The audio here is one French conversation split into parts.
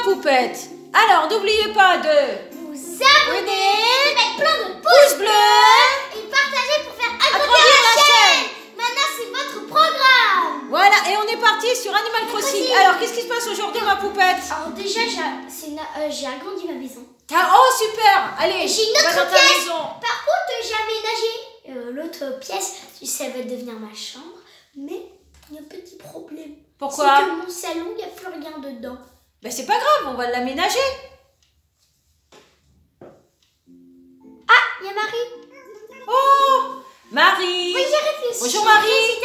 poupette. Alors, n'oubliez pas de vous abonner, de mettre plein de pouces bleus et partager pour faire agrandir la chaîne. Maintenant, c'est votre programme. Voilà, et on est parti sur Animal Crossing. Alors, qu'est-ce qui se passe aujourd'hui, ma poupette? Alors déjà, j'ai agrandi ma maison. Oh, super. Allez, j'ai une va autre dans ta pièce. maison. Par contre, j'ai aménagé l'autre pièce. Ça va devenir ma chambre. Mais il y a un petit problème. Pourquoi? C'est que mon salon, il n'y a plus rien dedans. Ben, c'est pas grave, on va l'aménager. Ah, il y a Marie. Oh, Marie. Oui, j'ai réfléchi. Bonjour, Marie.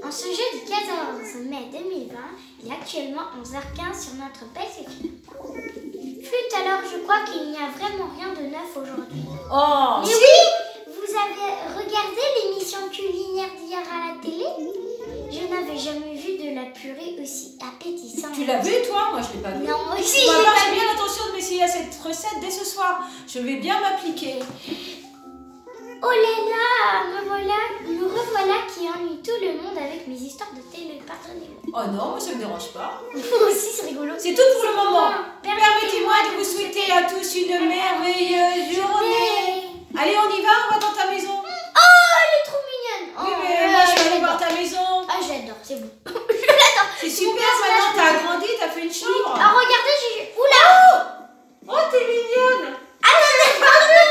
En ce jeudi 14 mai 2020, il est actuellement 11h15 sur notre PC. Flûte, alors je crois qu'il n'y a vraiment rien de neuf aujourd'hui. Oh, mais si. oui, vous avez regardé l'émission culinaire d'hier à la télé? Je n'avais jamais vu de la purée aussi appétissante. Tu l'as vu, toi? Moi, je l'ai pas vu. Non, moi aussi, Moi, j'ai pas j'ai vu. bien l'intention de m'essayer à cette recette dès ce soir. Je vais bien m'appliquer. Oh là là, me revoilà qui ennuie tout le monde avec mes histoires de télé. Pardonnez-moi. Oh non, moi, ça me dérange pas. Moi aussi, c'est rigolo. C'est tout pour le moment. Permettez-moi de vous souhaiter à tous une merveilleuse journée. Allez, on y va? On va dans ta maison. Oh, elle est trop mignonne. Oui, Oh, mais moi, je vais aller voir ta maison. Ah, j'adore, c'est bon. Je l'adore. C'est Mon super, personnage maintenant, t'as agrandi, t'as fait une chambre. Ah, regardez, j'ai... Oula. Oh, t'es mignonne. Attendez, pardon.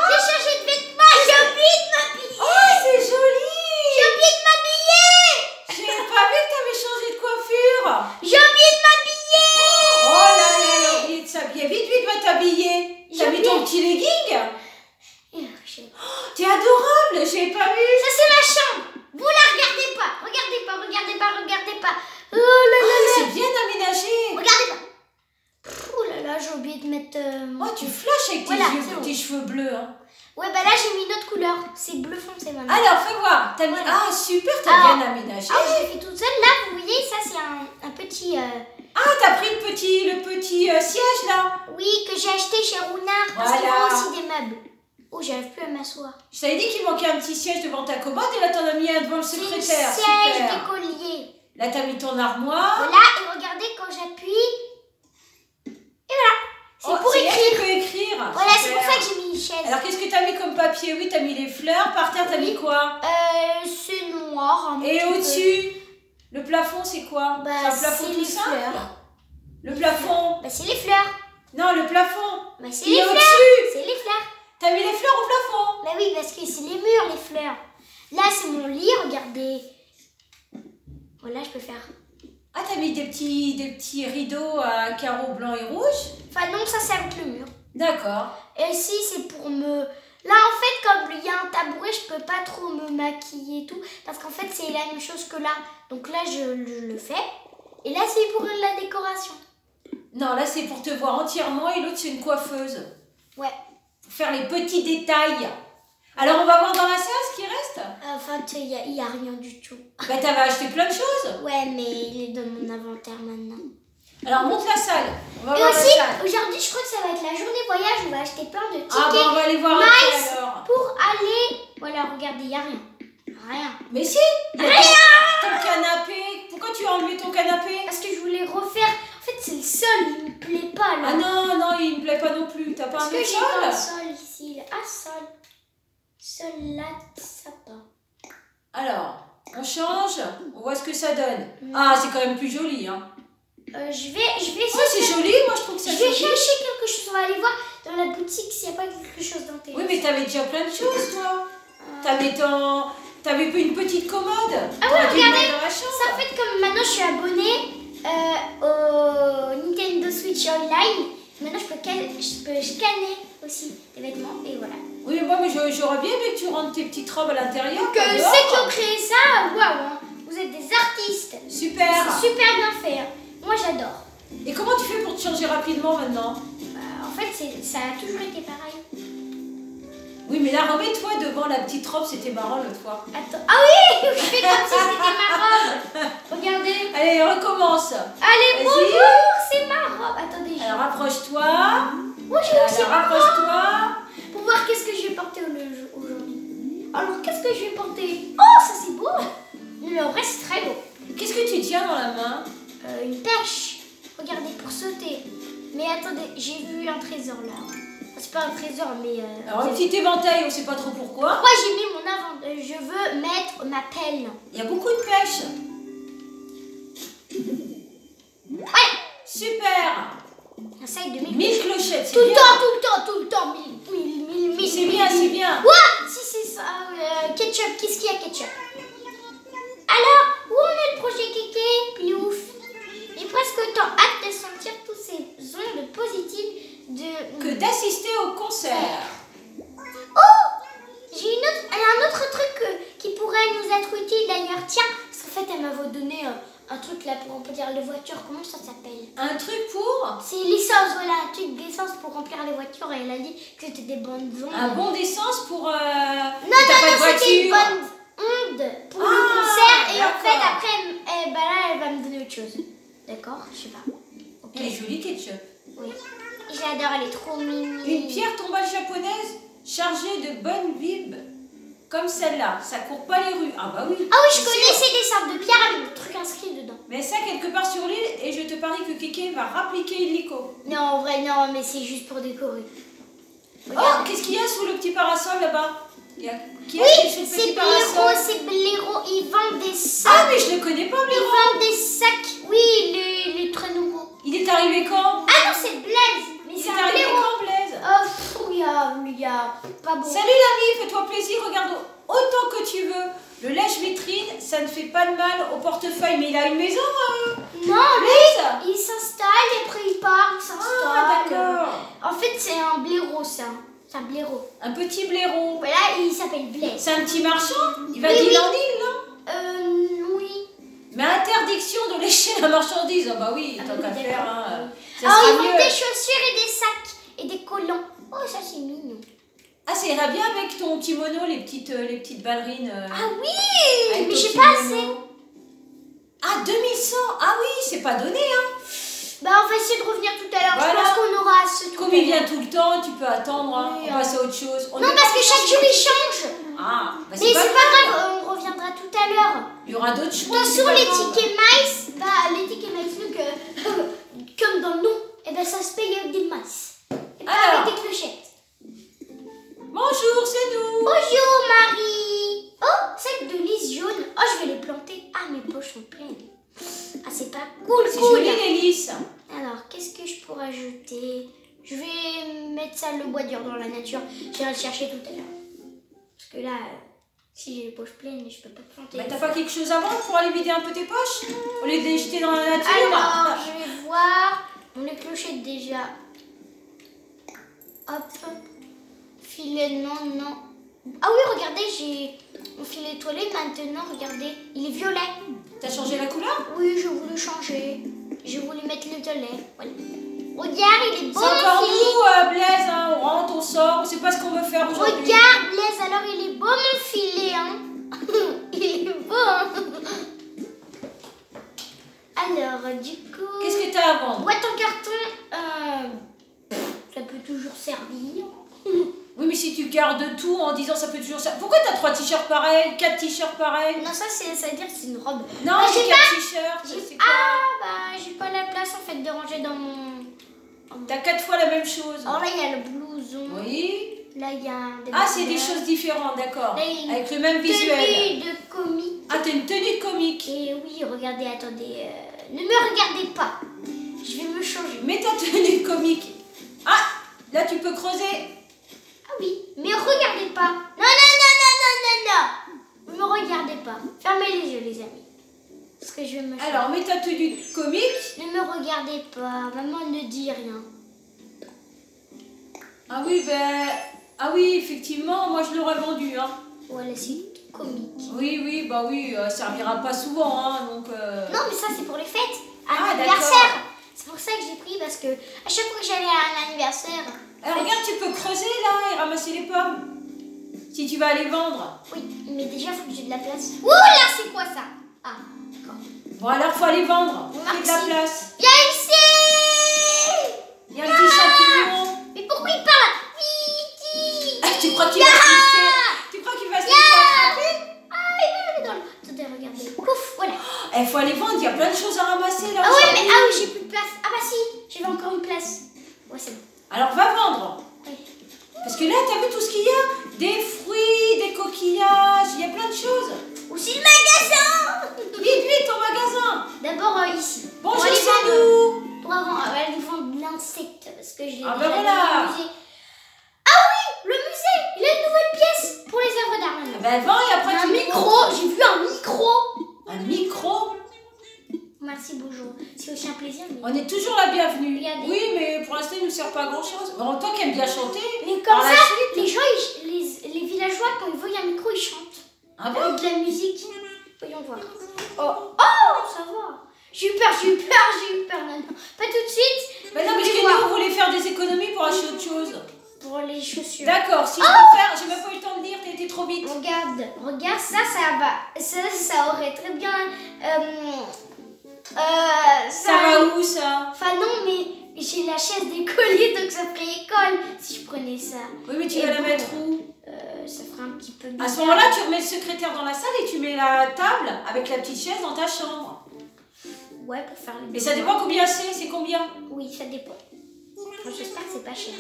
J'ai changé de vêtements. J'ai oublié de m'habiller. Oh, c'est joli. J'ai oublié de m'habiller. J'ai pas vu que t'avais changé de coiffure. J'ai oublié de m'habiller. Oh là là, elle a oublié de s'habiller. Vite, vite, va t'habiller. T'as mis ton petit legging. Oh, t'es adorable, j'ai pas vu. Ça, c'est ma chambre. Vous la regardez pas. Regardez pas, regardez pas, regardez pas. Oh là là là. C'est bien aménagé. Regardez pas. Oh là là, j'ai oublié de mettre... Oh, tu flashes avec tes cheveux bleus. Hein. Ouais, bah là, j'ai mis une autre couleur. C'est bleu foncé maintenant. Alors, fais voir. T'as mis... Ah, super, t'as bien aménagé. Ah, je l'ai fait toute seule. Là, vous voyez, ça, c'est un petit... Ah, t'as pris le petit siège, là. Oui, que j'ai acheté chez Rounard. Parce qu'ils font aussi des meubles. Oh, j'arrive plus à m'asseoir. Je t'avais dit qu'il manquait un petit siège devant ta commode et là, t'en as mis un devant le secrétaire. C'est un siège d'écolier. Là, t'as mis ton armoire. Voilà, et regardez, quand j'appuie... Et voilà. C'est pour écrire. Tu peux écrire. Voilà, super. c'est pour ça que j'ai mis une chaise. Alors, qu'est-ce que t'as mis comme papier? Oui, t'as mis les fleurs. Par terre, t'as mis quoi? C'est noir. Et au-dessus, le plafond, c'est quoi? Bah, c'est un plafond c'est tout les simple. fleurs. Le plafond. Bah, c'est les fleurs. Non, le plafond. Bah, c'est Il les est fleurs. au-dessus. C'est les fleurs. T'as mis les fleurs au plafond. Bah oui, parce que c'est les murs, les fleurs. Là, c'est mon lit, regardez. Voilà, je peux faire... Ah, t'as mis des petits rideaux à carreaux blancs et rouges? Enfin non, ça c'est avec le mur. D'accord. Et si, c'est pour me... Là, en fait, comme il y a un tabouret, je peux pas trop me maquiller et tout. Parce qu'en fait, c'est la même chose que là. Donc là, je le fais. Et là, c'est pour la décoration. Non, là, c'est pour te voir entièrement et l'autre, c'est une coiffeuse. Ouais. Pour faire les petits détails. Alors, on va voir dans la salle ce qui reste? Enfin, il y a rien du tout. Bah, t'avais acheté plein de choses. Ouais, mais il est dans mon inventaire maintenant. Alors, monte la salle. On va Et voir aussi, la salle. aujourd'hui, je crois que ça va être la journée voyage. On va acheter plein de tickets. Ah, bah, on va aller voir nice après, alors. pour aller... Voilà, regardez, il n'y a rien. Rien. Mais si, il y a Rien. ton canapé. Pourquoi tu as enlevé ton canapé? Parce que je voulais refaire... En fait, c'est le sol, il me plaît pas, là. Ah non, non, il me plaît pas non plus. T'as pas un Parce que autre j'ai pas un sol? sol ici. Là. Ah, sol. Sol, là, sapin. Alors, on change. On voit ce que ça donne. Ah, c'est quand même plus joli, hein. Je vais essayer. Oh, c'est joli, moi je trouve que ça Je vais joli. chercher quelque chose. On va aller voir dans la boutique s'il n'y a pas quelque chose d'intéressant. Oui, mais t'avais déjà plein de choses, toi. T'avais une petite commode. Ah ouais, regardez. Dans la chambre. Ça fait comme maintenant je suis abonnée au Nintendo Switch Online. Maintenant je peux scanner aussi des vêtements et voilà. Oui, mais j'aurais bien aimé que tu rentres tes petites robes à l'intérieur. Donc ceux qui ont créé ça, waouh, hein, vous êtes des artistes. Super. C'est super bien fait. Hein. Moi j'adore. Et comment tu fais pour te changer rapidement maintenant? Bah, en fait, ça a toujours été pareil. Oui, mais là, remets-toi devant la petite robe, c'était marrant l'autre fois. Attends. Ah oui, je fais comme si c'était ma robe. Regardez. Allez, recommence. Allez, bonjour, c'est ma robe. Attendez. Alors, rapproche-toi. Bonjour, c'est ma robe. Rapproche-toi. Pour voir qu'est-ce que je vais porter aujourd'hui. Alors, qu'est-ce que je vais porter? Oh, ça c'est beau. Le reste, c'est très beau. Qu'est-ce que tu tiens dans la main? Une perche. Regardez, pour Mais attendez, j'ai vu un trésor là. C'est pas un trésor, mais... Alors, un petit éventail, on sait pas trop pourquoi. Pourquoi j'ai mis mon inventaire? Je veux mettre ma pelle. Il y a beaucoup de pêche. Ouais. Super. Un sac de 1000 clochettes, c'est tout bien. Tout le temps. 1000. C'est bien, c'est bien. Ouah, si c'est ça. Ketchup, qu'est-ce qu'il y a, ketchup? Alors, où en est le projet Kéké? Plouf. J'ai presque autant hâte de sentir tous ces ondes positives que d'assister au concert. Oh, j'ai un autre truc qui pourrait nous être utile d'ailleurs. Tiens, parce qu'en fait, elle m'avait donné un truc là pour remplir les voitures. Comment ça s'appelle? Un truc pour C'est l'essence, voilà, un truc d'essence pour remplir les voitures. Et elle a dit que c'était des bonnes ondes. un bon d'essence pour... Non, voiture. c'était une bonne onde pour le concert. Et en d'accord. fait, après, là, elle va me donner autre chose. D'accord? Je sais pas. Ok. Elle est jolie, ketchup. Oui. Je l'adore, elle est trop mimi. Une pierre tombale japonaise chargée de bonnes vibes comme celle-là. Ça court pas les rues. Ah bah oui. Ah oui, je c'est connais, sûr. c'est des sortes de pierres avec des trucs inscrits dedans. Mais ça quelque part sur l'île et je te parie que Kéké va rappliquer illico. Non, en vrai, non, mais c'est juste pour décorer. Oh, Regarde. qu'est-ce qu'il y a sous le petit parasol là-bas? Qui Oui, est sous le c'est petit parasol? Blaireau, ils vendent des sacs. Ah mais je le connais pas, Ils Blaireau. vendent des sacs, oui, les très nouveaux. Il est arrivé quand? Ah non, c'est Blaise, mais Il c'est est un arrivé blaireau. quand, Blaise? Oh, il y a pas bon. Salut l'ami, fais-toi plaisir, regarde autant que tu veux. Le lèche-vitrine, ça ne fait pas de mal au portefeuille, mais il a une maison, Non, Blaise. il s'installe et après il part, il s'installe. Ah d'accord. En fait, c'est un blaireau, ça. C'est un blaireau. Un petit blaireau. Voilà, il s'appelle Blaise. C'est un petit marchand. Il va Oui, d'île oui. en île, non? Oui. Mais interdiction de lécher la marchandise. Ah bah oui, tant qu'à faire, hein. Ça Alors, sera ils vendent mieux. des chaussures et des sacs et des collants. Oh, ça c'est mignon. Ah, ça ira bien avec ton kimono, les petites ballerines. Ah oui, avec mais ton j'ai pas kimono. assez. Ah, 2100. Ah oui, c'est pas donné, hein. Bah, on va essayer de revenir tout à l'heure. Voilà. Je pense qu'on aura assez tout Comme à il vient l'heure. tout le temps, tu peux attendre, hein. Oui, On passe à autre chose. On Non, est parce pas que chaque jour il change. Ah, bah Mais c'est pas grave, on reviendra tout à l'heure. Il y aura d'autres choses. Attention, les tickets maïs, les tickets maïs, donc, comme dans le nom, et ben ça se paye avec des maïs. Et pas Alors. avec des clochettes. Bonjour, c'est nous. Bonjour Marie. Oh, sac de lys jaune. Oh, je vais les planter. Ah, mes poches sont pleines. Ah, c'est pas cool, C'est cool. joli, les lys. Alors, qu'est-ce que je pourrais ajouter? Je vais mettre ça, le bois dur dans la nature. J'irai le chercher tout à l'heure. Parce que là, si j'ai les poches pleines, je peux pas planter. Bah, t'as pas quelque chose à vendre pour aller vider un peu tes poches? Au lieu de les jeter dans la nature? Alors, je vais voir. On les clochettes déjà. Hop. Filet, non. Ah oui, regardez, j'ai mon filet toilette maintenant. Regardez, il est violet. T'as changé la couleur? Oui, je voulais changer. Je voulais mettre le violet. Voilà. Regarde, il est beau. C'est encore mon filet. nous, Blaise, hein. On rentre, on sort, on sait pas ce qu'on veut faire aujourd'hui. Regarde, Blaise, alors il est beau mon filet, hein. Il est beau, hein. Alors, du coup... Qu'est-ce que t'as à vendre? Boîte en carton, ça peut toujours servir. Oui, mais si tu gardes tout en disant ça peut toujours ça. Pourquoi t'as 3 t-shirts pareils, 4 t-shirts pareils? Non, ça veut dire que c'est une robe. Non, Bah, j'ai j'ai 4 t-shirts. C'est quoi? j'ai pas la place en fait de ranger dans mon... T'as 4 fois la même chose. Alors là, il y a le blouson. Oui. Là, il y a des Ah, c'est des bandelettes. choses différentes, d'accord. Là, il y a une Avec le même visuel. tenue de comique. Ah, t'as une tenue de comique. Et oui, regardez, attendez. Ne me regardez pas. Je vais me changer. Mets ta tenue de comique. Ah, là tu peux creuser. Ah oui, mais regardez pas. Non. Ne me regardez pas. Fermez les yeux, les amis. Parce que je vais me changer. Alors, mets ta tenue de comique. Ne me regardez pas. Maman ne dit rien. Ah oui, ah oui, effectivement, moi je l'aurais vendu, hein. Voilà, c'est comique. Oui, bah oui, ça servira pas souvent, hein, donc... Non, mais ça, c'est pour les fêtes. Ah, Un anniversaire. C'est pour ça que j'ai pris, parce que à chaque fois que j'allais à un anniversaire... Alors, regarde, tu peux creuser, là, et ramasser les pommes. Si tu vas aller vendre. Oui, mais déjà, il faut que j'ai de la place. Ouh là, c'est quoi ça? Ah, d'accord. Bon, alors, faut aller vendre. Fais de la Merci. place. Viens ici. Il y a un petit champignon. Mais pourquoi il parle? Viti. Ah, tu crois qu'il va se laisser... Tu crois qu'il va se laisser attraper? Ah, il va aller dans le... Attendez, regardez. Pouf, voilà. Il faut aller vendre, il y a plein de choses à ramasser, là. Ah au ouais, champignon. mais ah oui, j'ai plus de place. Ah bah si, j'avais encore une place. Ouais, c'est bon. Alors va vendre. Oui. Parce que là, t'as vu tout ce qu'il y a? Des fruits, des coquillages, il y a plein de choses. Aussi le magasin. Vite, ton magasin. D'abord ici. Bonjour, Pour aller c'est vendre- nous. Pour avoir, aller vendre de l'insecte parce que je l'ai Ah, déjà bah voilà. vu au musée. Ah oui, le musée, il a une nouvelle pièce pour les œuvres d'art maintenant. Ben vends et après Un tu micro, j'ai vu un micro. Un micro. Merci, bonjour. C'est aussi un plaisir. Mais, On est toujours la bienvenue. Regardez. Oui, mais pour l'instant, il ne nous sert pas à grand chose. Bon, toi qui aimes bien chanter. mais comme par la ça, suite- les gens, les villageois, quand ils voient un micro, ils chantent. Ah bon? Avec de la musique. Voyons voir. Oh, ça va. J'ai eu peur, non. Pas tout de suite. Ben non, parce Je vais que voir. nous, on voulait faire des économies pour acheter autre chose. Pour les chaussures. D'accord, si je peux faire, j'ai même pas eu le temps de lire, t'as été trop vite. Regarde, ça va. Ça aurait très bien. Ça va où ça? Enfin, non, mais j'ai la chaise d'écolier, donc ça ferait école si je prenais ça. Oui, mais tu Et vas la bon, mettre où? Ça ferait un petit peu À bizarre. ce moment-là, tu remets le secrétaire dans la salle et tu mets la table avec la petite chaise dans ta chambre. Ouais, pour faire les Et ça dépend combien c'est combien? Oui, ça dépend. Enfin, j'espère que c'est pas cher.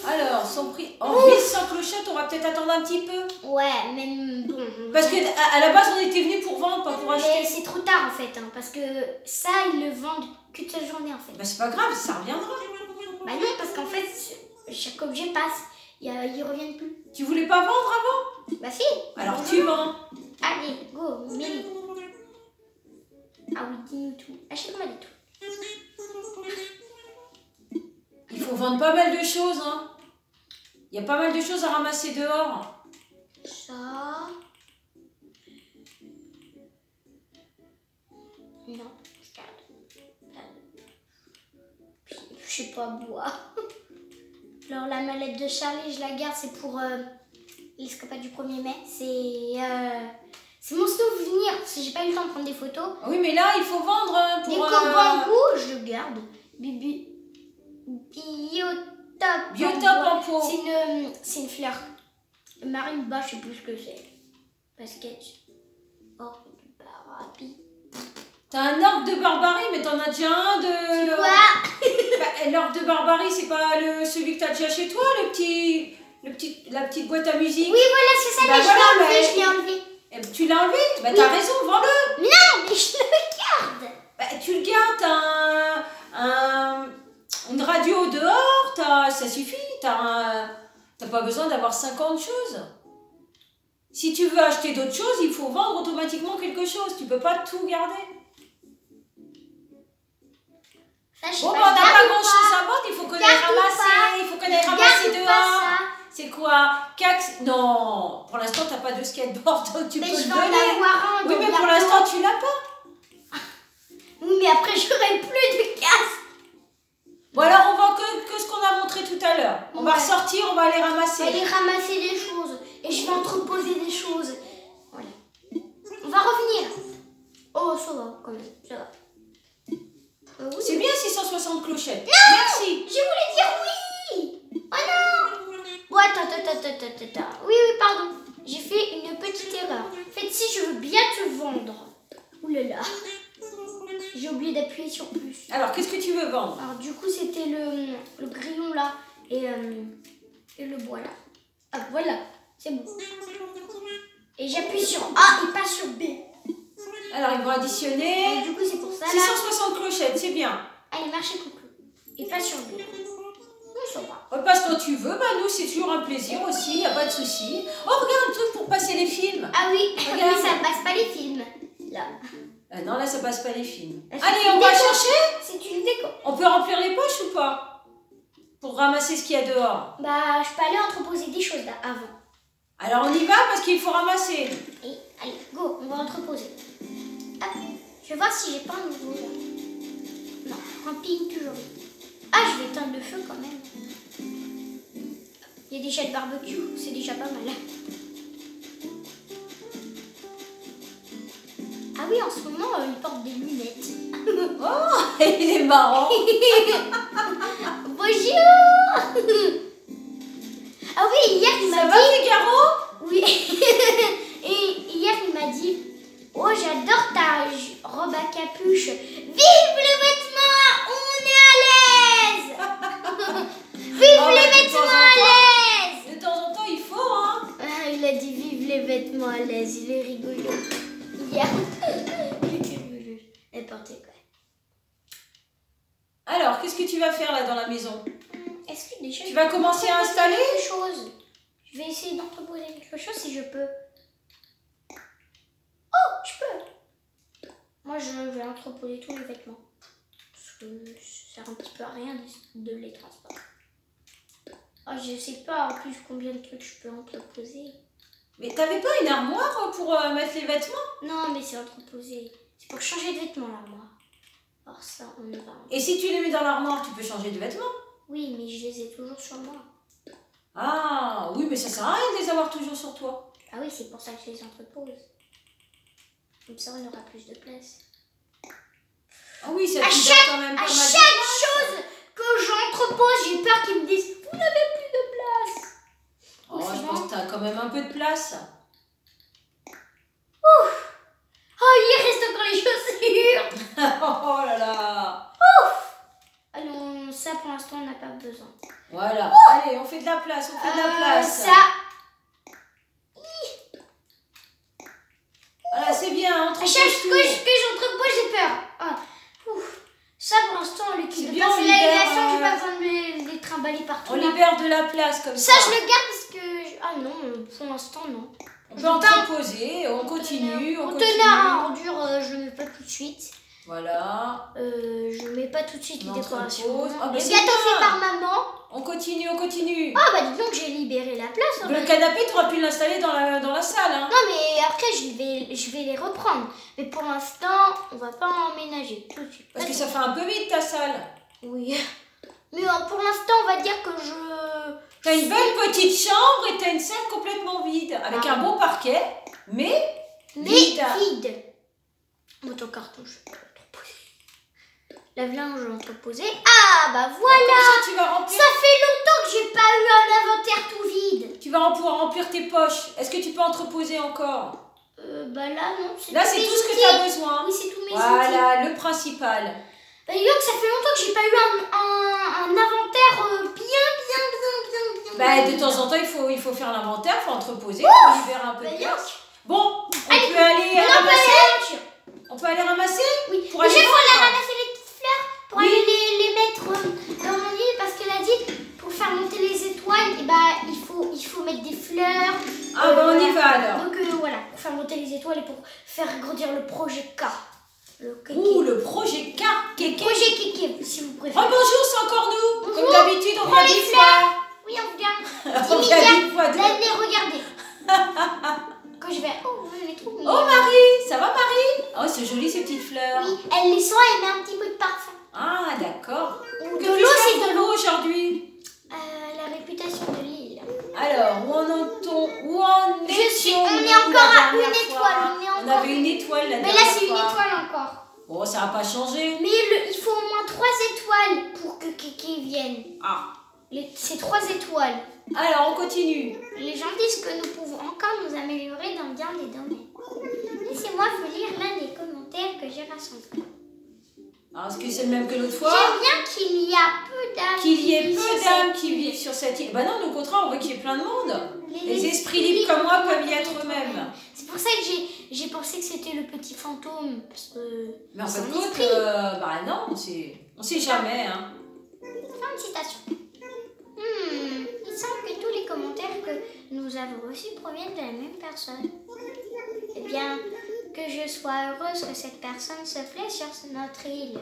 Alors, son prix. En 1100 clochettes, on va peut-être attendre un petit peu. Ouais, même bon. Parce que à la base, on était venu pour vendre, pas pour Mais acheter. c'est trop tard en fait, hein, parce que ça, ils le vendent que de cette journée en fait. Bah, c'est pas grave, ça reviendra. Bah non, parce qu'en fait, chaque objet passe, ils reviennent plus. Tu voulais pas vendre avant? Bah si. Alors tu vends. Allez, go, Mélie. Ah oui, dis-nous tout. Achète-moi des tout. Il faut vendre pas mal de choses, hein. Il y a pas mal de choses à ramasser dehors. Ça. Non, je garde. Je sais pas, bois. Alors la mallette de Charlie, je la garde, c'est pour l'escapade du 1er mai. C'est mon souvenir, parce que j'ai pas eu le temps de prendre des photos. Oui, mais là, il faut vendre hein, Des pour... cobankou, je le garde. Biotop. Biotop en pot. C'est une fleur. Marine bas, je sais plus ce que c'est. Basket. Oh, du barabi. T'as un orgue de barbarie, mais t'en as déjà un de... C'est quoi? Bah, l'orgue de barbarie, c'est pas celui que t'as déjà chez toi, la petite boîte à musique? Oui, voilà, c'est ça, Bah mais voilà, je l'ai enlevé. Eh ben, tu l'as enlevé? Bah t'as raison, vends-le. Non, mais je le garde. Bah, tu le gardes, une radio dehors, ça suffit, t'as pas besoin d'avoir 50 choses. Si tu veux acheter d'autres choses, il faut vendre automatiquement quelque chose, tu peux pas tout garder. Ça, je sais Bon, pas, bah, on n'a je garde pas ou grand chose à vendre, il faut qu'on aille Garde ou ramasser, pas il faut qu'on aille Garde ramasser ou pas dehors. ça C'est quoi? Cax? Non, pour l'instant t'as pas de skateboard, donc tu Mais peux je le vais en donner. avoir un. Oui, donc mais pour bientôt. l'instant tu l'as pas. Oui, mais après, j'aurai plus de casse. Bon alors on vend que ce qu'on a montré tout à l'heure. On va Ouais. ressortir, on va aller Je ramasser. vais aller ramasser des choses. Et je vais entreposer des choses. Voilà. On va revenir. Oh, ça va, quand même. Ça va. Oui. C'est bien 660 clochettes. Non, Merci. je voulais dire oui. Oh non. Bon, attends. Oui, pardon. J'ai fait une petite erreur. En fait, si je veux bien te vendre. Ouh là là. J'ai oublié d'appuyer sur plus. Alors qu'est-ce que tu veux vendre? Alors du coup, c'était le grillon là et le bois là. Ah voilà, c'est bon. Et j'appuie sur A et pas sur B. Alors ils vont Et additionner du coup, c'est pour ça là. 660 clochettes, c'est bien. Allez, marchez coucou. Et pas sur B. Oui, ça va. Passe quand tu veux, bah nous c'est toujours un plaisir aussi, y a pas de souci. Oh regarde un truc pour passer les films. Ah oui, Regarde. mais ça passe pas les films. Là. Non là ça passe pas les films. Ah, c'est Allez une on va déco. chercher. C'est une déco. On peut remplir les poches ou pas? Pour ramasser ce qu'il y a dehors. Bah, je peux aller entreposer des choses là avant. Alors on y va parce qu'il faut ramasser. Et allez, go, on va entreposer. Hop, je vais voir si j'ai pas un nouveau là. Non, camping toujours. Ah, je vais éteindre le feu quand même. Il y a déjà le barbecue, c'est déjà pas mal. Ah oui, en ce moment, il porte des lunettes. Oh, il est marrant. Bonjour. Ah oui, hier il Ça m'a va dit... Figaro? Oui. Et hier il m'a dit, oh j'adore ta robe à capuche. Vive le vêtement, on les vêtements à l'aise, il est rigolo. Il est rigolo. N'importe quoi. Alors, qu'est-ce que tu vas faire là dans la maison? Est-ce que déjà... Tu vas commencer à installer quelque chose? Je vais essayer d'entreposer quelque chose si je peux. Oh, je peux. Moi, je vais entreposer tous les vêtements. Parce que ça sert un petit peu à rien de les transporter. Oh, je sais pas en plus combien de trucs je peux entreposer. Mais t'avais pas une armoire pour mettre les vêtements? Non, mais c'est entreposé. C'est pour changer de vêtements, l'armoire. Alors ça, on ne va... Et si tu les mets dans l'armoire, tu peux changer de vêtements? Oui, mais je les ai toujours sur moi. Ah, oui, mais ça sert à rien de les avoir toujours sur toi. Ah oui, c'est pour ça que je les entrepose. Comme ça, on aura plus de place. Ah oui, ça À te chaque, quand même pas à mal de chaque place. chose que j'entrepose, j'ai peur qu'ils me disent « Vous n'avez plus de place !» Oh, je pense que t'as quand même un peu de place. Ouf. Oh, il reste encore les chaussures. Oh là là. Ouf. Ah non, ça pour l'instant, on n'a pas besoin. Voilà. Allez, on fait de la place, on fait de la place. Ça, Voilà, c'est bien, à entrepose chaque tout. fois que j'entrepose, j'ai peur. Ah, ouf. Ça pour l'instant, on l'équipe C'est de bien, on passer la libère, glaçon, j'ai pas besoin de les trimballer partout. On là. libère de la place comme ça. Ça, je le garde parce que... Ah non, pour l'instant, non. On peut entreposer, on continue, on continue. Conteneur à ordures, je le mets pas tout de suite. Voilà. Je mets pas tout de suite les On décorations. entrepose. Ah, bah, Le c'est gâteau bien. fait par maman. On continue, on continue. Ah bah dis donc, j'ai libéré la place. hein. Le canapé, tu auras pu l'installer dans la salle. Hein. Non mais après, je vais les reprendre. Mais pour l'instant, on va pas emménager tout de suite. Parce que ça fait un peu vite ta salle. Oui. Mais pour l'instant, on va dire que je... T'as une belle petite chambre et t'as une salle complètement vide. Avec un beau parquet, mais vide. Bon, ton carton, je vais pas l'entreposer. Lave-linge, je vais l'entreposer. Ah bah voilà. Comme ça, tu vas remplir. Ça fait longtemps que j'ai pas eu un inventaire tout vide. Tu vas pouvoir remplir tes poches. Est-ce que tu peux entreposer encore? Bah là, non. Là, c'est tout ce que tu as besoin. Oui, c'est tous mes outils. Voilà, le principal. Bah, dis donc, ça fait longtemps que j'ai pas eu un inventaire bien. Bah, de temps en temps, il faut faire l'inventaire, il faut entreposer, il faut libérer un peu de place. Bon, on peut aller ramasser. On peut aller ramasser? Oui, Pour mais aller je vais vendre. aller ramasser les petites fleurs pour aller les mettre dans mon lit parce qu'elle a dit pour faire monter les étoiles, et bah, il faut mettre des fleurs. Ah bah on y va alors. Donc voilà, pour faire monter les étoiles et pour faire grandir le projet K. Ouh, le projet K. Kéké. Projet Kéké, si vous préférez. Oh bonjour, c'est encore nous. Bonjour. Comme d'habitude, on Prends vient les 10 fleurs. fois. Oui, on vient. On 10 vient milliards 10 fois. d'années, regardez. Quand je vais... Oh, elle est trop mignonne. Oh Marie, ça va Marie? Oh, c'est joli ces petites fleurs. Oui, elle les sent, elle met un petit peu de parfum. Ah, d'accord. Ou Que de l'eau, fais-tu c'est de pour l'eau. vous aujourd'hui? La réputation de l'île. Alors, où en On étions-nous est encore la à une dernière étoile. fois? On est On encore... avait une étoile la Mais dernière là, c'est une fois. étoile encore. Oh, ça n'a pas changé. Mais il faut au moins 3 étoiles pour que Kéké vienne. Ah. C'est 3 étoiles. Alors, on continue. Les gens disent que nous pouvons encore nous améliorer dans bien des domaines. Laissez-moi vous lire l'un des commentaires que j'ai rassemblés. Alors, est-ce que c'est le même que l'autre fois? J'aime bien qu'il y a peu d'âmes. Qu'il y ait vivent peu sur d'âmes cette qui île. vivent sur cette île. Bah non, au contraire, on veut qu'il y ait plein de monde. Les esprits esprits libres comme moi libres peuvent y être eux-mêmes. C'est pour ça que j'ai pensé que c'était le petit fantôme. Parce que Mais en c'est fin de un compte, esprit. bah non, on sait jamais. Hein. Fin de citation. Il semble que tous les commentaires que nous avons reçus proviennent de la même personne. Eh bien, que je sois heureuse que cette personne se plaît sur notre île.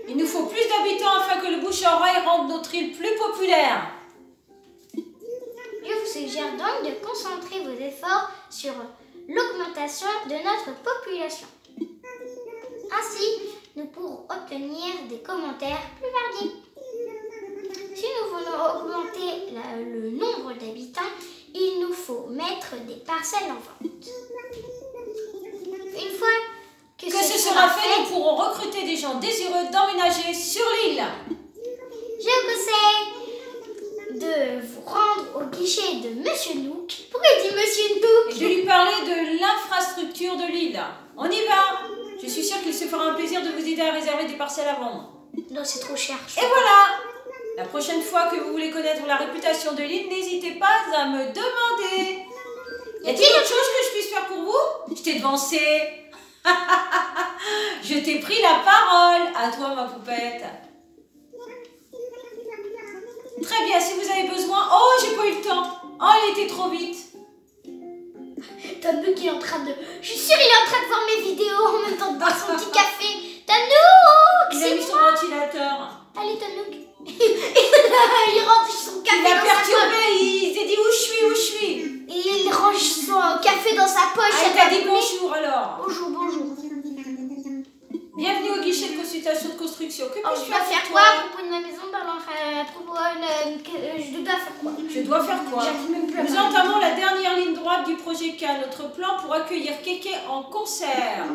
Il nous faut plus d'habitants afin que le bouche-à-oreille rende notre île plus populaire. Je vous suggère donc de concentrer vos efforts sur l'augmentation de notre population. Ainsi, nous pourrons obtenir des commentaires plus variés. Si nous voulons augmenter le nombre d'habitants, il nous faut mettre des parcelles en vente. Une fois que ce sera fait, nous pourrons recruter des gens désireux d'emménager sur l'île. je vous conseille de vous rendre au guichet de Monsieur Nook. Pourquoi il dit Monsieur Nook? Et de lui parler de l'infrastructure de l'île. On y va. Je suis sûre qu'il se fera un plaisir de vous aider à réserver des parcelles à vendre. Non, c'est trop cher. Et voilà. La prochaine fois que vous voulez connaître la réputation de l'île, n'hésitez pas à me demander. Y a-t-il autre chose que je puisse faire pour vous? Je t'ai devancé. Je t'ai pris la parole. À toi, ma poupette. Très bien, si vous avez besoin... Oh, j'ai pas eu le temps. Oh, il était trop vite. Tanouk, il est en train de... Je suis sûre, il est en train de voir mes vidéos en même temps de boire son petit café. Tanouk, Il a mis son ventilateur. Allez, Tanouk. Il range son café Il m'a dans sa poche. perturbé. Il s'est dit où je suis. Il range son café dans sa poche. Ah, il t'a dit bonjour alors. Bonjour, bonjour. Bienvenue au guichet de consultation de construction. Que Oh, puis-je je dois faire pour quoi toi? à propos de ma maison? Pardon, à propos je dois faire quoi? Je dois faire quoi? J'arrive même plus à Nous parler. entamons la dernière ligne droite du projet K, notre plan pour accueillir Kéké en concert.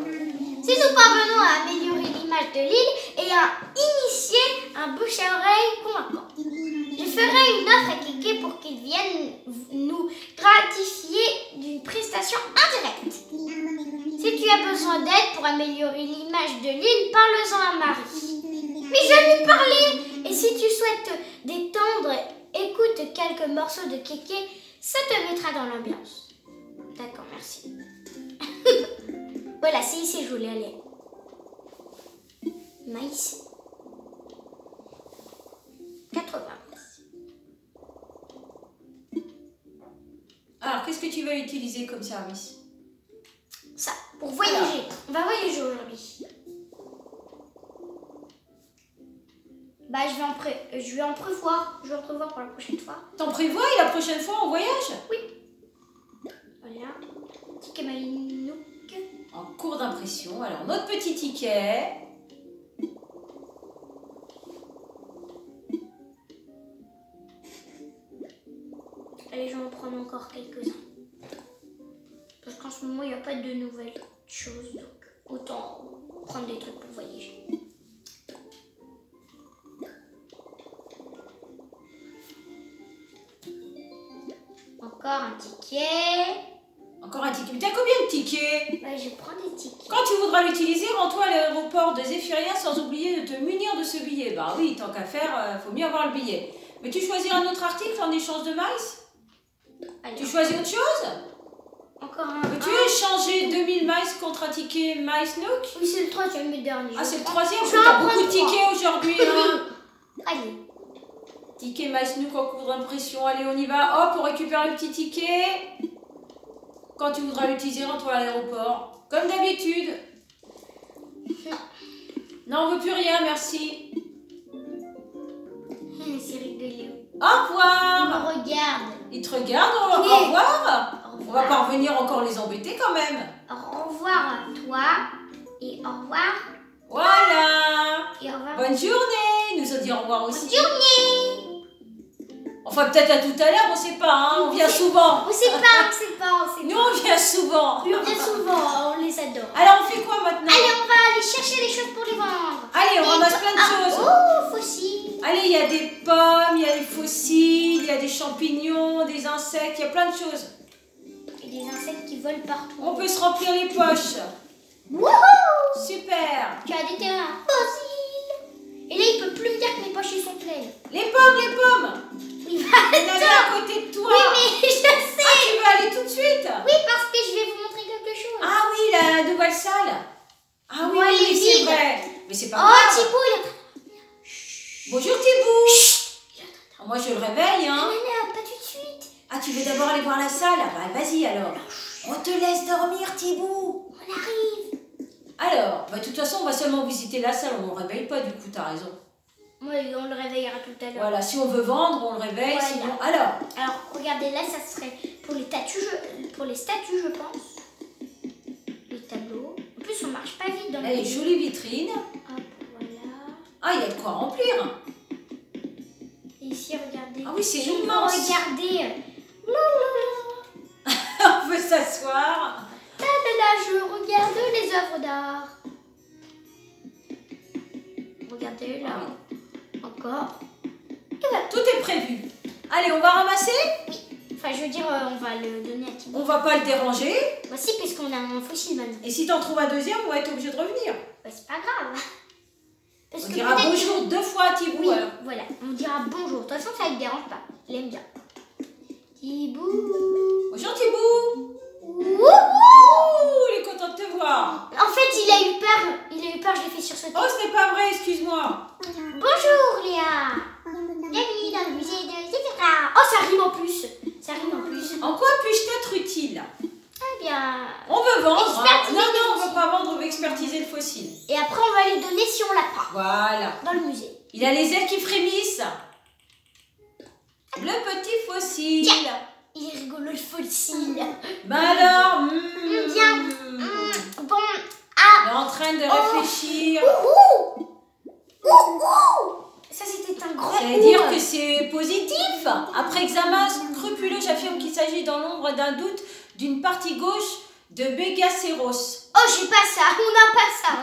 Si nous parvenons à améliorer l'image de l'île et à initier un bouche à oreille convaincant, je ferai une offre à Kéké pour qu'il vienne nous gratifier d'une prestation indirecte. Si tu as besoin d'aide pour améliorer l'image de l'île, parle-en à Marie. Mais je vais lui parler. Et si tu souhaites détendre, écoute quelques morceaux de Kéké, ça te mettra dans l'ambiance. D'accord, merci. Voilà, c'est ici, je voulais aller. Maïs. 80. Alors, qu'est-ce que tu vas utiliser comme service? Ça, pour voyager. On va voyager aujourd'hui. Bah, je vais en prévoir. Je vais en prévoir pour la prochaine fois. T'en prévois et la prochaine fois on voyage? Oui. Voilà. Ticket Maïnouk. En cours d'impression. Alors, notre petit ticket. Allez, je vais en prendre encore quelques-uns. Parce qu'en ce moment, il n'y a pas de nouvelles choses. Donc, autant prendre des trucs pour voyager. Encore un ticket. Encore un ticket. Mais t'as combien de tickets? Ouais, je prends des tickets. Quand tu voudras l'utiliser, rends-toi à l'aéroport de Zéphiria sans oublier de te munir de ce billet. Bah oui, tant qu'à faire, faut mieux avoir le billet. Mais tu choisis un autre article en échange de maïs? Allez, Tu choisis autre chose? encore un. Veux-tu échanger 2000 maïs contre un ticket Maïs Nook? Oui, c'est le troisième et dernier. Ah, c'est le troisième? Je vais en T'as prendre beaucoup de 3. tickets aujourd'hui. Hein. Allez. Ticket Maïs Nook en cours d'impression. Allez, on y va. Hop, on récupère le petit ticket. Quand tu voudras l'utiliser, rends-toi à l'aéroport. Comme d'habitude. Non, on veut plus rien, merci. C'est rigolo. Au revoir. On me regarde. Ils te regardent, au Oui. revoir. Au On va revoir. pas revenir encore les embêter quand même. Au revoir à toi. Et au revoir. Voilà. Et au revoir. Bonne journée. Nous on dit au revoir aussi. Bonne journée. Enfin, peut-être à tout à l'heure, on sait pas, hein. On vient souvent. On sait pas, on sait pas, on sait Nous, pas. on vient souvent. On vient souvent, on les adore. Alors, on fait quoi maintenant? Allez, on va aller chercher les choses pour les vendre. Allez, on Et ramasse plein de choses. Oh, fossiles. Allez, il y a des pommes, il y a des fossiles, il y a des champignons, des insectes, il y a plein de choses. Et des insectes qui volent partout. On peut se remplir les poches. Wouhou! Super. Tu as des terrains fossiles. Et là, il peut plus me dire que mes poches ils sont pleines. Les pommes, les pommes. Il va Il y en avait à côté de toi. Oui, mais je sais. Ah, tu veux aller tout de suite? Oui, parce que je vais vous montrer quelque chose. Ah oui, la nouvelle salle. Ah oui, Ouais, oui, elle est c'est vide. vrai. Mais c'est pas Oh, grave. Thibaut, il est... Bonjour Thibaut. Ah, moi, je le réveille, hein. Non, pas tout de suite. Ah, tu veux d'abord aller voir la salle? Ah, bah, vas-y alors. On te laisse dormir, Thibaut. On arrive. Alors, bah, de toute façon, on va seulement visiter la salle. On ne le réveille pas, du coup, t'as raison. Oui, on le réveillera tout à l'heure. Voilà, si on veut vendre, on le réveille. Voilà. Sinon, alors, Alors, regardez, là, ça serait pour les statues, je pense. Les tableaux. En plus, on marche pas vite dans là, les jolies vitrines. Hop, voilà. Ah, il y a de quoi remplir. Et ici, regardez. Ah oui, c'est Si vous immense. regardez. On peut s'asseoir. Là, je regarde les œuvres d'art. Regardez, là. Encore. Et voilà. Tout est prévu. Allez, on va ramasser. Enfin, je veux dire, on va le donner à Thibaut. On va pas le déranger. Voici, puisqu'on a un fossile maintenant. Et si t'en trouves un deuxième, on va être obligé de revenir. Bah, c'est pas grave. Parce On que dira peut-être bonjour 2 fois à Thibaut. Oui, alors. voilà, on dira bonjour. De toute façon, ça ne le dérange pas. Il aime bien. Thibaut. Bonjour Thibaut. fossile. Eh bien... On veut vendre. Expertiser Non, les non, on fossiles. veut pas vendre, on veut expertiser le fossile. Et après, on va lui donner si on l'a pas. Voilà. Dans le musée. Il a les ailes qui frémissent. Le petit fossile. Tiens. Il est rigolo, le fossile. Ben alors, Bien. Bon. il est en train de réfléchir. Ouh. Ouh. Ça, c'était un grand Ça veut dire que c'est positif. Après examen scrupuleux, j'affirme qu'il s'agit dans l'ombre d'un doute d'une partie gauche de Megacéros. Oh, j'ai pas ça. On n'a pas ça.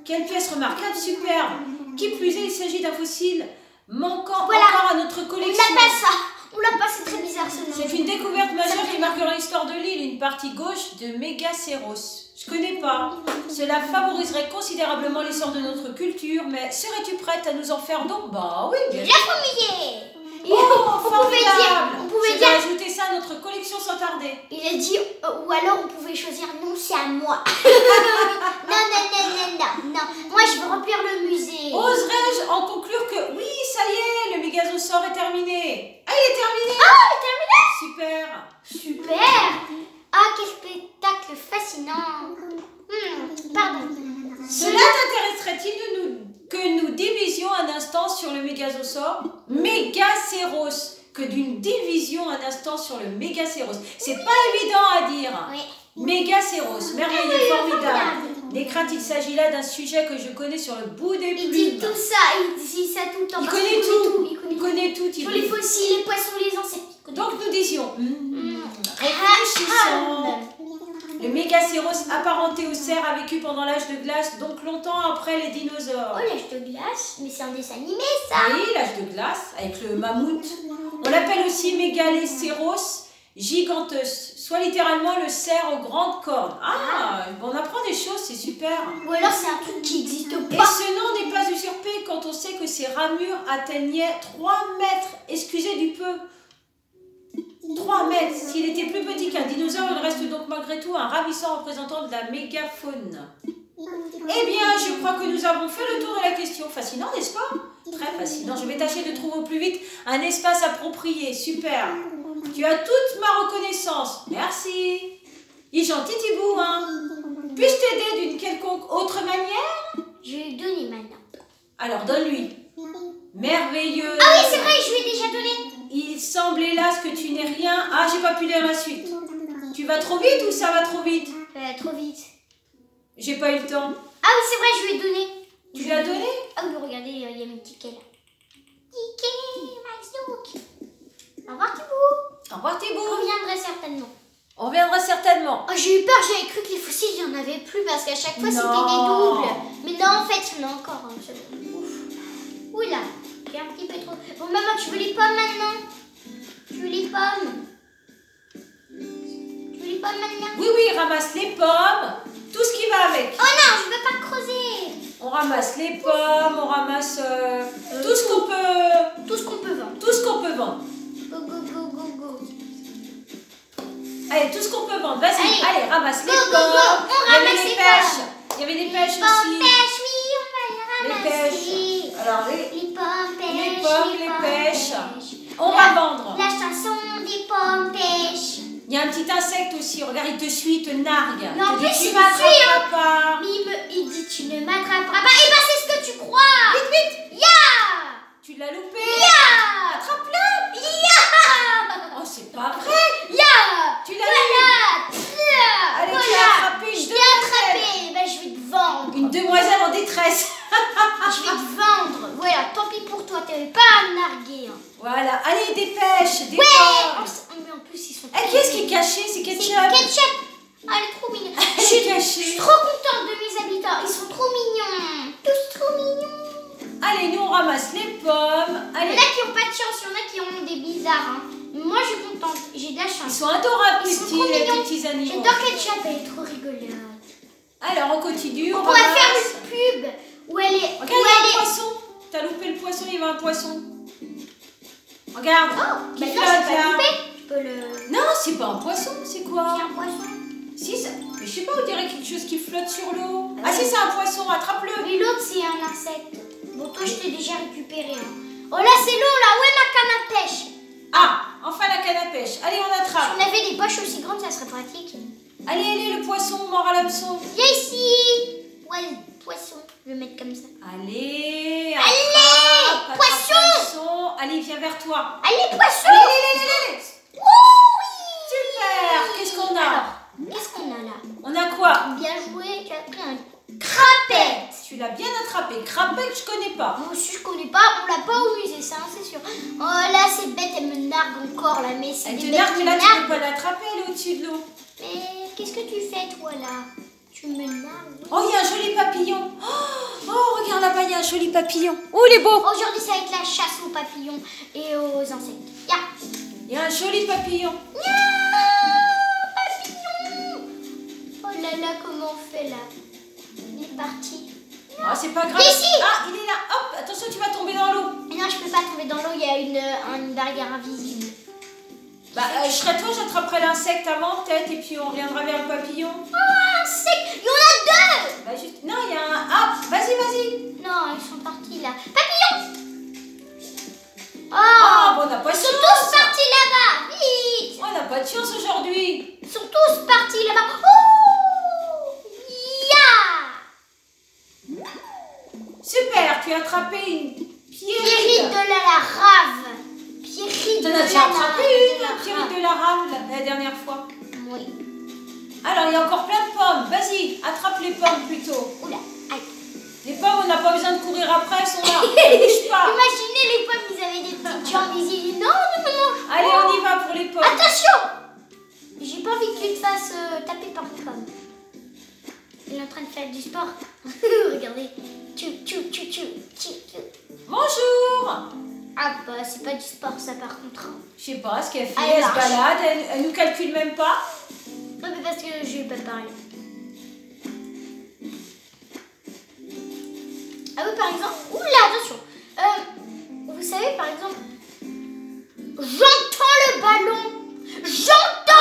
Quelle pièce remarquable, super. Qui plus est, il s'agit d'un fossile manquant Voilà. encore à notre On collection. n'a pas ça. On l'a pas, c'est très bizarre ce nom. C'est une découverte majeure qui marquera l'histoire de l'île, une partie gauche de Megacéros. Je connais pas. Cela favoriserait considérablement l'essor de notre culture, mais serais-tu prête à nous en faire don? Bah oui, bien sûr. La famille. Oh, on pouvait Je vais dire. ajouter ça à notre collection sans tarder. Il a dit, ou alors on pouvait choisir, non, c'est à moi. non. Moi, je veux remplir le musée. Oserais-je en conclure que oui, ça y est, le mégazosaure est terminé. Ah, il est terminé. Ah, il est terminé. Super. Super. Ah, quel spectacle fascinant. Pardon. Cela t'intéresserait-il que nous divisions un instant sur le mégazosaure Megacéros, que d'une division un instant sur le Megacéros. C'est pas évident à dire. Oui. Megacéros, merveilleux, formidable. Des craintes, il s'agit là d'un sujet que je connais sur le bout des plumes. Il dit tout ça, il dit ça tout le temps. Il parce connaît qu'il tout. Il Il connaît tout. Sur les fossiles, les poissons, les insectes. il connaît Donc nous disions, tout. réfléchissons. Le Megacéros apparenté au cerf a vécu pendant l'âge de glace, donc longtemps après les dinosaures. Oh, l'âge de glace, mais c'est un dessin animé ça. Oui, l'âge de glace, avec le mammouth. On l'appelle aussi Mégalécéros giganteus, soit littéralement le cerf aux grandes cornes. Ah, on apprend des choses, c'est super. Ou alors c'est un truc qui n'existe Et pas. ce nom n'est pas usurpé quand on sait que ses ramures atteignaient 3 mètres. Excusez du peu. 3 mètres. S'il était plus petit qu'un dinosaure, il reste donc malgré tout un ravissant représentant de la mégafaune. Eh bien, je crois que nous avons fait le tour de la question. Fascinant, n'est-ce pas? Très fascinant. Je vais tâcher de trouver au plus vite un espace approprié. Super. Tu as toute ma reconnaissance. Merci. Il est gentil, Thibaut, hein? Puis-je t'aider d'une quelconque autre manière? Je vais lui donner maintenant. Alors, donne-lui. Merveilleux. Ah oui, c'est vrai, je lui ai déjà donné. Il semble hélas que tu n'aies rien. Ah, j'ai pas pu lire la suite. Tu vas trop vite ou ça va trop vite? Trop vite. J'ai pas eu le temps. Ah oui, c'est vrai, je lui ai donné. Tu lui as donné? Ah oui, regardez, il y a mes tickets là. Tickets, Maxdouk. Au revoir, Thibaut. Au revoir, On Thibaut. reviendrait certainement. On viendra certainement. Oh, j'ai eu peur, j'avais cru que les fossiles, il n'y en avait plus parce qu'à chaque fois, c'était des Non. doubles. Mais non, en fait, il y en a encore. Ouf. Oula, j'ai un petit peu trop. Bon, maman, tu veux les pommes maintenant? Tu veux les pommes? Tu veux les pommes maintenant? Oui, oui, ramasse les pommes. Tout ce qui va avec. Oh non, je veux pas creuser. On ramasse les pommes, on ramasse tout ce qu'on peut. Tout ce qu'on peut vendre. Tout ce qu'on peut vendre. Go, go, go, go, go. Allez, tout ce qu'on peut vendre. Vas-y, Allez. allez, ramasse Go, les go, pommes. go. On Il y avait ramasse les les pêches. pommes. Il y avait des pêches Pommes aussi. pêches, oui, on va les Les ramasser. pêches. Alors, Les pommes pêches. les pommes, les pêches. On va vendre. La chanson des pommes pêches. Il y a un petit insecte aussi. Regarde, il te suit, il te nargue. Mais en Il te plus, dit, il tu me suit, m'attraperas pas. Mais il dit tu ne m'attraperas pas. Eh ben c'est ce que tu crois. Vite, vite. Ya. Tu l'as loupé. Ya. Attrape-le. Ya. Oh, c'est pas vrai. Ya. Tu l'as eu. Voilà. Allez, tu Voilà. l'as attrapé. Je Une l'ai attrapé. Ben, je vais te vendre. Une demoiselle en détresse. Je vais te vendre. Voilà, tant pis pour toi. T'avais pas à me narguer. Hein. Voilà. Allez, des pêches, des Ouais. pommes. Mais en plus, ils sont Eh, qu'est-ce qui est caché? C'est C'est ketchup. ketchup. Ah, elle est trop mignonne. Elle Je suis est cachée. trop contente de mes habitants. Ils sont trop mignons. Tous trop mignons. Allez, nous on ramasse les pommes. Il y Allez. en a qui n'ont pas de chance, il y en a qui ont des bizarres. Hein. Moi, je suis contente. J'ai de la Ils chance. sont adorables, Ils les sont petits, trop les mignons. petits animaux. J'adore ketchup, elle est trop rigolote. Alors, on continue. On On pourrait faire ramasse. une pub où elle est. Regarde, où il y a elle un est... poisson. T'as loupé le poisson, il y avait un poisson. Regarde. Oh, Qui bah non, flotte je peux là. pas couper. Je peux le. Non, c'est pas un poisson, c'est quoi? C'est un poisson. Si, ça... Mais je sais pas, on dirait quelque chose qui flotte sur l'eau. Ah si, c'est un poisson, attrape-le. Mais l'autre, c'est un insecte. Bon, toi, je t'ai déjà récupéré. Hein. Oh là, c'est long là. Où est ma canne à pêche? Ah, enfin la canne à pêche. Allez, on Si attrape. on avait des poches aussi grandes, ça serait pratique. Allez, allez, le poisson mort à l'hameçon. Viens ici. Ouais, poisson. Je vais mettre comme ça. Allez, Allez, attrape poisson. l'hameçon. Allez, viens vers toi. Allez, poisson. Allez. Oui. Super. Qu'est-ce qu'on a? Alors, qu'est-ce qu'on a là? On a quoi? Bien joué, tu as pris un crapette. Tu l'as bien attrapé. Crapette, je connais pas. Moi aussi, je connais pas. On l'a pas au musée, ça, c'est sûr. Oh là, cette bête, elle me nargue encore là. Mais c'est Elle des te bêtes nargue, qui mais là, tu narguent. peux pas l'attraper, elle est au-dessus de l'eau. Mais qu'est-ce que tu fais, toi, là? Tu me nargues. Oh, il y a un joli papillon. Oh, regarde là-bas, il y a un joli papillon. Oh, il est beau. Aujourd'hui, ça va être la chasse aux papillons et aux insectes. Ya. Il y a un joli papillon. Papillon. Oh là là, comment on fait là? Il est parti. Ah, c'est pas grave. Ici. Ah, il est là. Hop, attention, tu vas tomber dans l'eau. Mais non, je peux pas tomber dans l'eau, il y a une barrière invisible. Bah, je serais toi, j'attraperais l'insecte avant, peut-être, et puis on reviendra vers le papillon. Oh, insecte. Il y en a deux. Bah, juste... Non, il y a un... Ah, vas-y. Non, ils sont partis là. Papillon. Ah, Oh, bon, on n'a pas de ils sont chance. tous partis là-bas. Vite. On n'a pas de chance aujourd'hui. Ils sont tous partis là-bas. Oh, ya. Super, tu as attrapé une Pierrite pierrite. de la rave. Pierrite T'en de as la déjà attrapé de la une pierrite rave. de la rame la dernière fois. Oui. Alors, il y a encore plein de pommes. Vas-y, attrape les pommes plutôt. Oula, aïe. Les pommes, on n'a pas besoin de courir après, elles sont là. Elles bougent pas. Imaginez les pommes, ils avaient des petites jambes, ils disaient non, non, non, non. Allez, on y va pour les pommes. Attention. J'ai pas envie que tu te fasses taper par une pomme. Il est en train de faire du sport. Regardez. Tchou. Bonjour. Ah bah c'est pas du sport ça par contre. Je sais pas ce qu'elle fait, Elle elle se marche. balade, elle nous calcule même pas. Non mais parce que je vais pas parler. Ah oui par exemple. Oula attention. Vous savez par exemple. J'entends le ballon. J'entends